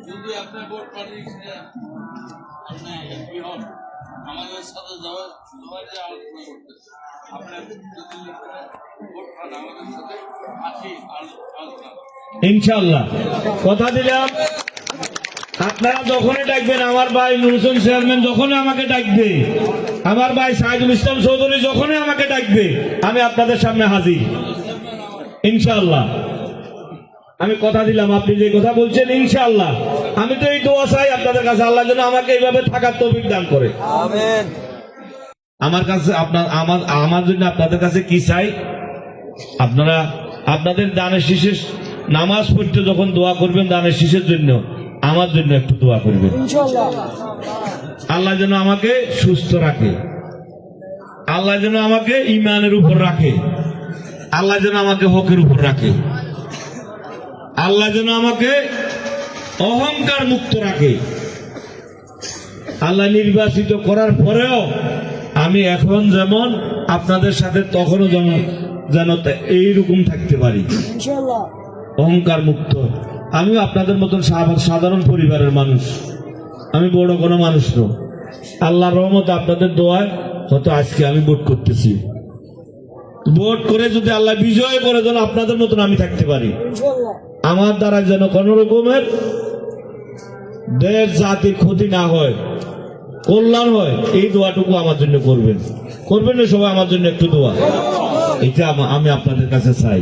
যদি আপনি vote party আপনি এমপি হন, আমাদের সাথে যাওয়ার যে আলোচনা করতেছে, আপনি যদি ভোট পান আমাদের সাথে আসি আলোচনা। ইনশাআল্লাহ কথা দিলাম, আপনারা যখনই ডাকবেন, আমার ভাই নুর হোসেন চেয়ারম্যান যখনই আমাকে ডাকবে, আমার ভাই সাইদুল ইসলাম চৌধুরী যখনই আমাকে ডাকবে, আমি আপনাদের সামনে হাজির ইনশাআল্লাহ। আমি কথা দিলাম, আপনি যে কথা বলছেন ইনশাআল্লাহ, আমি তো এই দোয়া চাই আপনাদের কাছে, আল্লাহ যেন আমাকে এইভাবে থাকার তৌফিক দান করে। আমিন। আমার কাছে আমার জন্য আপনাদের কাছে কি চাই, আপনারা আপনাদের দানের শীষে নামাজ পড়তে যখন দোয়া করবেন, দানের শীষের জন্য আমার জন্য একটু দোয়া করবেন। আল্লাহ যেন আমাকে সুস্থ রাখে, আল্লাহ যেন আমাকে ইমানের উপর রাখে, আল্লাহ যেন আমাকে হকের উপর রাখে, আল্লাহ যেন আমাকে অহংকার মুক্ত রাখে। আল্লাহ নির্বাচিত করার পরেও আমি এখন যেমন আপনাদের সাথে তখনও যেন এইরকম থাকতে পারি, অহংকার মুক্ত। আমিও আপনাদের মতন সাধারণ পরিবারের মানুষ, আমি বড় কোনো মানুষ নই। আল্লাহর রহমতে আপনাদের দোয়ায় হয়তো আজকে আমি ভোট করতেছি, ভোট করে যদি আল্লাহ বিজয় করে যেন আপনাদের মতন আমি থাকতে পারি, আমার দ্বারা যেন কোন রকমের দেশ জাতির ক্ষতি না হয়, কল্যাণ হয়, এই দোয়াটুকু আমার জন্য করবেন না সবাই? আমার জন্য একটু দোয়া, এটা আমি আপনাদের কাছে চাই।